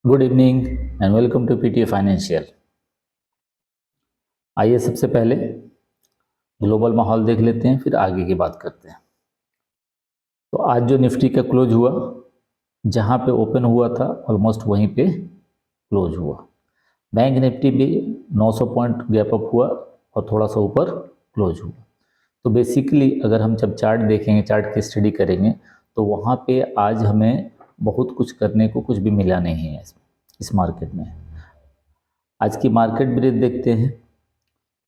Good evening and welcome to PTA financial. आइए सबसे पहले ग्लोबल माहौल देख लेते हैं, फिर आगे की बात करते हैं। तो आज जो निफ्टी का क्लोज हुआ, जहां पे ओपन हुआ था ऑलमोस्ट वहीं पे क्लोज हुआ। बैंक निफ्टी भी 900 पॉइंट गैप अप हुआ और थोड़ा सा ऊपर क्लोज हुआ। तो बेसिकली अगर हम जब चार्ट देखेंगे, चार्ट की स्टडी करेंगे, तो वहाँ पे आज हमें बहुत कुछ करने को कुछ भी मिला नहीं है इस मार्केट में। आज की मार्केट ब्रेथ देखते हैं,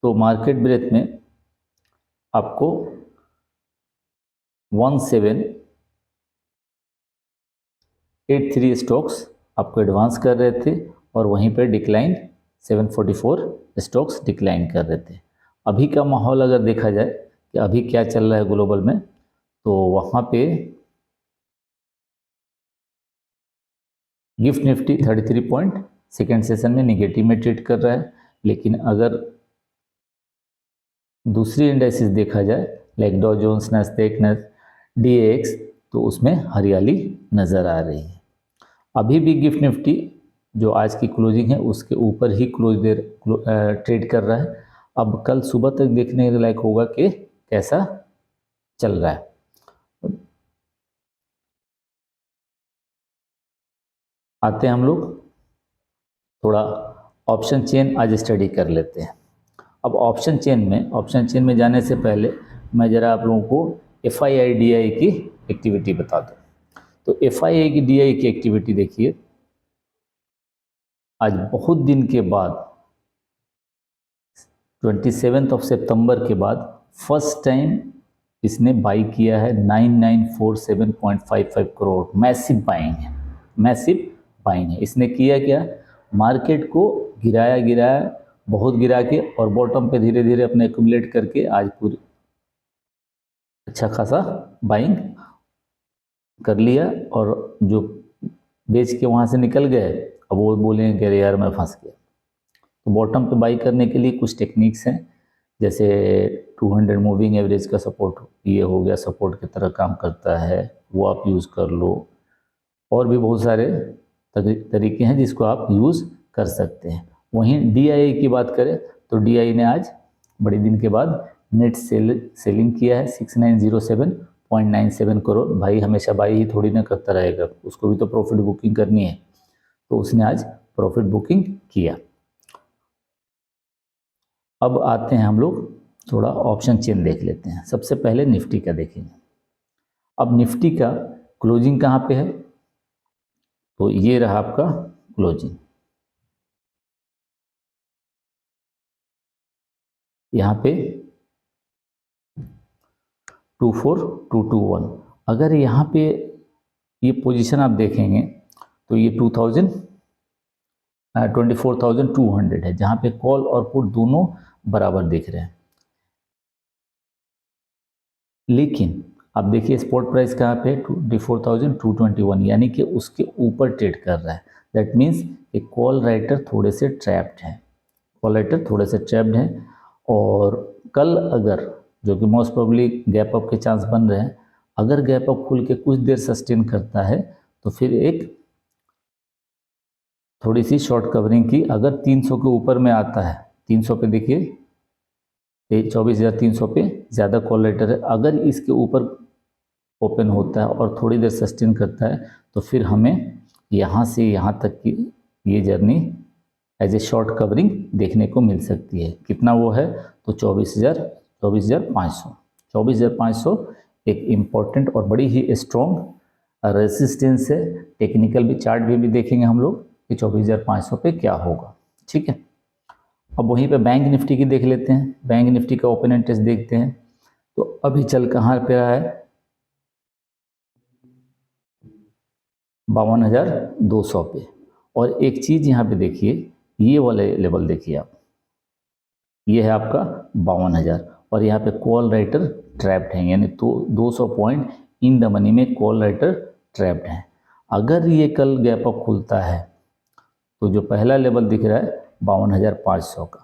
तो मार्केट ब्रेथ में आपको 1783 स्टॉक्स आपको एडवांस कर रहे थे और वहीं पर डिक्लाइन 744 स्टॉक्स डिक्लाइन कर रहे थे। अभी का माहौल अगर देखा जाए कि अभी क्या चल रहा है ग्लोबल में, तो वहाँ पे gift Nifty 33 point second session में निगेटिव में ट्रेड कर रहा है। लेकिन अगर दूसरी इंडेक्सेस देखा जाए लाइक डॉ जोन्स, नैस्डैक, DAX, तो उसमें हरियाली नज़र आ रही है। अभी भी गिफ्ट निफ्टी जो आज की क्लोजिंग है उसके ऊपर ही ट्रेड कर रहा है। अब कल सुबह तक देखने के लायक होगा कि कैसा चल रहा है। आते हैं हम लोग थोड़ा ऑप्शन चेन आज स्टडी कर लेते हैं। अब ऑप्शन चेन में जाने से पहले मैं ज़रा आप लोगों को FII DI की एक्टिविटी बता दूँ। तो FII की DI की एक्टिविटी देखिए, आज बहुत दिन के बाद 27 सितंबर के बाद फर्स्ट टाइम इसने बाई किया है 9947.55 करोड़। मैसिव बाइंग है। इसने किया क्या, मार्केट को गिराया बहुत गिरा के और बॉटम पे धीरे धीरे अपने एक्यूमुलेट करके आज पूरी अच्छा खासा बाइंग कर लिया। और जो बेच के वहाँ से निकल गए, अब वो बोलेंगे कि यार मैं फंस गया। तो बॉटम पे बाई करने के लिए कुछ टेक्निक्स हैं, जैसे 200 मूविंग एवरेज का सपोर्ट, ये हो गया, सपोर्ट की तरह काम करता है, वो आप यूज़ कर लो। और भी बहुत सारे तरीके हैं जिसको आप यूज़ कर सकते हैं। वहीं DI की बात करें तो DI ने आज बड़े दिन के बाद नेट सेलिंग किया है 6907.97 करोड़। भाई हमेशा बाई ही थोड़ी ना करता रहेगा, उसको भी तो प्रॉफिट बुकिंग करनी है, तो उसने आज प्रॉफिट बुकिंग किया। अब आते हैं हम लोग थोड़ा ऑप्शन चेन देख लेते हैं। सबसे पहले निफ्टी का देखेंगे। अब निफ्टी का क्लोजिंग कहाँ पे है, तो ये रहा आपका क्लोजिंग। यहाँ पे 24221। अगर यहाँ पे ये पोजीशन आप देखेंगे तो ये 24,200 है, जहाँ पे कॉल और पुट दोनों बराबर दिख रहे हैं। लेकिन आप देखिए स्पॉट प्राइस कहाँ पे 24,221, यानी कि उसके ऊपर ट्रेड कर रहा है। दैट मीन्स कि कॉल राइटर थोड़े से ट्रैप्ड हैं। और कल अगर, जो कि मोस्ट प्रोबेबली गैप अप के चांस बन रहे हैं, अगर गैप अप खुल के कुछ देर सस्टेन करता है तो फिर एक थोड़ी सी शॉर्ट कवरिंग की, अगर 300 के ऊपर में आता है, 300 पे देखिए 24,300 पे ज़्यादा कॉल राइटर है, अगर इसके ऊपर ओपन होता है और थोड़ी देर सस्टेन करता है तो फिर हमें यहाँ से यहाँ तक की ये journey as a short covering देखने को मिल सकती है। कितना वो है, तो 24,500 एक इम्पॉर्टेंट और बड़ी ही स्ट्रॉन्ग रेजिस्टेंस है। टेक्निकल भी चार्ट भी देखेंगे हम लोग कि 24,500 पे क्या होगा। ठीक है, अब वहीं पे बैंक निफ्टी की देख लेते हैं। बैंक निफ्टी का ओपन इंटरेस्ट देखते हैं, तो अभी चल कहाँ पे रहा है, 52,200 पे। और एक चीज़ यहाँ पे देखिए, ये वाले लेवल देखिए आप, ये है आपका 52,000 और यहाँ पे कॉल राइटर ट्रैप्ड हैं, यानी तो 200 पॉइंट इन द मनी में कॉल राइटर ट्रैप्ड हैं। अगर ये कल गैप अप खुलता है तो जो पहला लेवल दिख रहा है 52,500 का,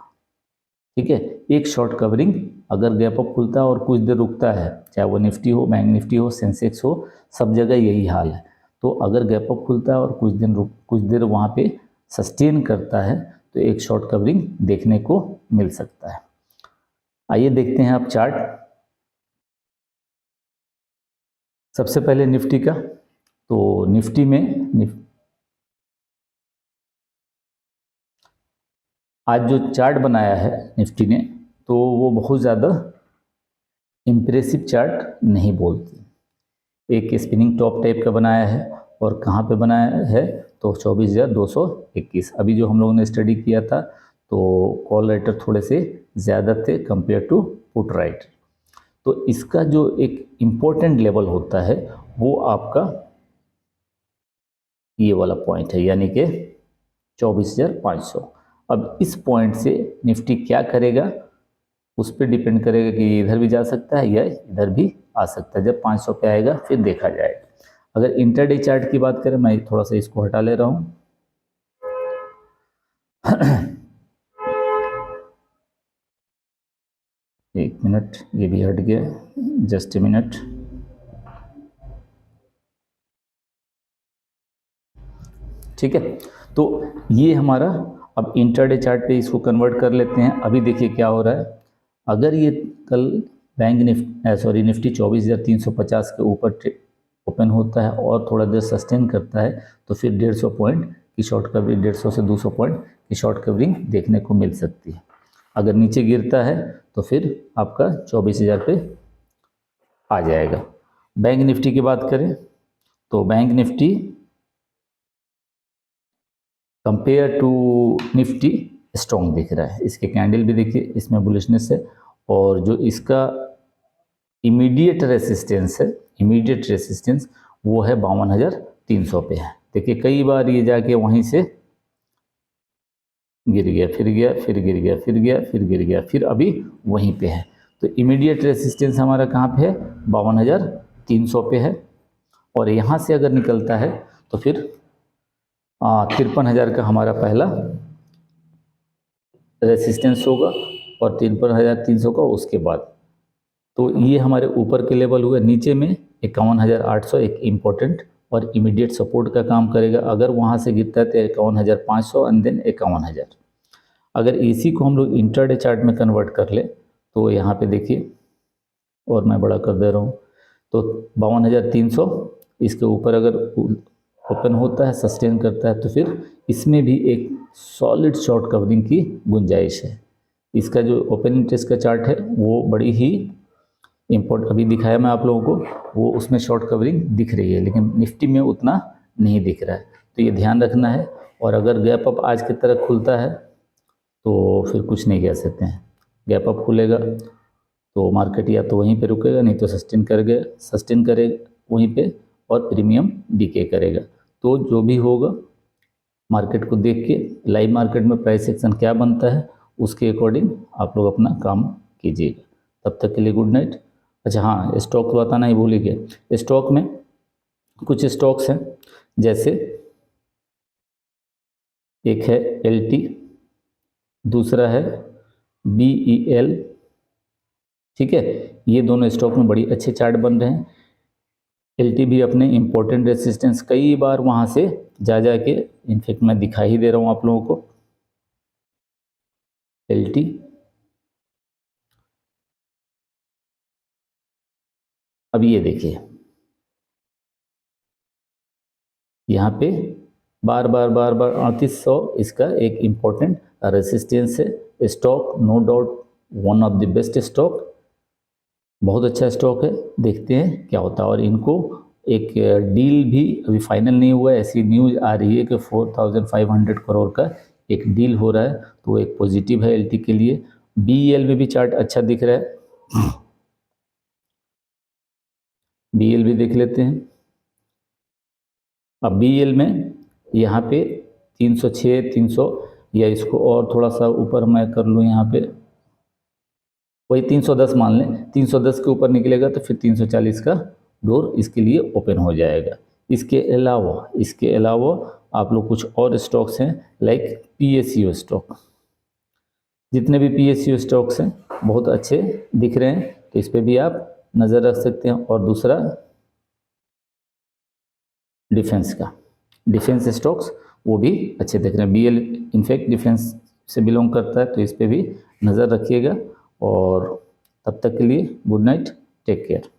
ठीक है, एक शॉर्ट कवरिंग अगर गैप अप खुलता है और कुछ देर रुकता है, चाहे वो निफ्टी हो, बैंक निफ्टी हो, सेंसेक्स हो, सब जगह यही हाल है, तो अगर गैप अप खुलता है और कुछ देर वहाँ पे सस्टेन करता है तो एक शॉर्ट कवरिंग देखने को मिल सकता है। आइए देखते हैं आप चार्ट। सबसे पहले निफ्टी का, तो निफ्टी में आज जो चार्ट बनाया है निफ्टी ने, तो वो बहुत ज़्यादा इम्प्रेसिव चार्ट नहीं बोलती। एक स्पिनिंग टॉप टाइप का बनाया है, और कहाँ पे बनाया है तो 24,221। अभी जो हम लोगों ने स्टडी किया था तो कॉल राइटर थोड़े से ज़्यादा थे कंपेयर टू पुट राइटर। तो इसका जो एक इम्पोर्टेंट लेवल होता है वो आपका ये वाला पॉइंट है, यानी कि 24,500। अब इस पॉइंट से निफ्टी क्या करेगा उस पर डिपेंड करेगा कि इधर भी जा सकता है या इधर भी आ सकता है। जब 500 पे आएगा फिर देखा जाएगा। अगर इंटरडे चार्ट की बात करें, मैं थोड़ा सा इसको हटा ले रहा हूँ। एक मिनट, ये भी हट गया, जस्ट ए मिनट। ठीक है, तो ये हमारा अब इंटरडे चार्ट पे इसको कन्वर्ट कर लेते हैं। अभी देखिए क्या हो रहा है। अगर ये कल निफ्टी 24,350 के ऊपर ओपन होता है और थोड़ा देर सस्टेन करता है तो फिर 150 पॉइंट की शॉर्ट कवरिंग, 150 से 200 पॉइंट की शॉर्ट कवरिंग देखने को मिल सकती है। अगर नीचे गिरता है तो फिर आपका 24,000 पे आ जाएगा। बैंक निफ्टी की बात करें तो Bank Nifty compare to Nifty strong दिख रहा है। इसके कैंडल भी देखिए, इसमें बुलिशनेस है, और जो इसका इमीडिएट रेसिस्टेंस वो है 52,300 पे है। देखिए कई बार ये जाके वहीं से गिर गया, फिर गया, फिर गिर गया, फिर गया, फिर गिर गया, फिर अभी वहीं पे है। तो इमीडिएट रेसिस्टेंस हमारा कहाँ पे है, 52,300 पे है। और यहाँ से अगर निकलता है तो फिर 53,000 का हमारा पहला रेसिस्टेंस होगा, और 53,300 का उसके बाद। तो ये हमारे ऊपर के लेवल हुए। नीचे में 51,800 एक इम्पोर्टेंट और इमीडिएट सपोर्ट का काम करेगा। अगर वहाँ से गिरता है तो 51,500 एंड देन 51,000। अगर इसी को हम लोग इंटरडे चार्ट में कन्वर्ट कर ले तो यहाँ पे देखिए, और मैं बड़ा कर दे रहा हूँ, तो 52,300 इसके ऊपर अगर ओपन होता है, सस्टेन करता है, तो फिर इसमें भी एक सॉलिड शॉर्ट कवरिंग की गुंजाइश है। इसका जो ओपन इंटरेस्ट का चार्ट है वो बड़ी ही अभी दिखाया मैं आप लोगों को, वो उसमें शॉर्ट कवरिंग दिख रही है, लेकिन निफ्टी में उतना नहीं दिख रहा है। तो ये ध्यान रखना है। और अगर गैप अप आज की तरह खुलता है तो फिर कुछ नहीं कह सकते हैं। गैप अप खुलेगा तो मार्केट या तो वहीं पे रुकेगा, नहीं तो सस्टेन करेगा वहीं पे, और प्रीमियम डीके करेगा। तो जो भी होगा मार्केट को देख के, लाइव मार्केट में प्राइस एक्शन क्या बनता है उसके अकॉर्डिंग आप लोग अपना काम कीजिएगा। तब तक के लिए गुड नाइट। अच्छा हाँ, स्टॉक बताना ही भूल ही गया। स्टॉक में कुछ स्टॉक्स हैं, जैसे एक है LT, दूसरा है BEL। ठीक है, ये दोनों स्टॉक में बड़ी अच्छे चार्ट बन रहे हैं। LT भी अपने इम्पोर्टेंट रेसिस्टेंस कई बार वहाँ से जा के, इनफेक्ट मैं दिखा ही दे रहा हूँ आप लोगों को। LT अब ये देखिए, यहाँ पे बार बार 3800 इसका एक इम्पोर्टेंट रेसिस्टेंस है। Stock no doubt one of the best stock, बहुत अच्छा स्टॉक है। देखते हैं क्या होता है। और इनको एक डील भी अभी फाइनल नहीं हुआ है, ऐसी न्यूज़ आ रही है कि 4,500 करोड़ का एक डील हो रहा है, तो वो एक पॉजिटिव है LT के लिए। BEL में भी चार्ट अच्छा दिख रहा है, BEL भी देख लेते हैं। अब BEL में यहाँ पे 306, 300, या इसको और थोड़ा सा ऊपर मैं कर लूँ, यहाँ पे वही 310 मान लें। 310 के ऊपर निकलेगा तो फिर 340 का डोर इसके लिए ओपन हो जाएगा। इसके अलावा आप लोग कुछ और स्टॉक्स हैं, लाइक PSU स्टॉक। जितने भी PSU स्टॉक्स हैं बहुत अच्छे दिख रहे हैं, तो इस पर भी आप नज़र रख सकते हैं। और दूसरा डिफेंस का, डिफेंस स्टॉक्स वो भी अच्छे दिख रहे हैं। बीएल इनफैक्ट डिफेंस से बिलोंग करता है, तो इस पे भी नज़र रखिएगा। और तब तक के लिए गुड नाइट, टेक केयर।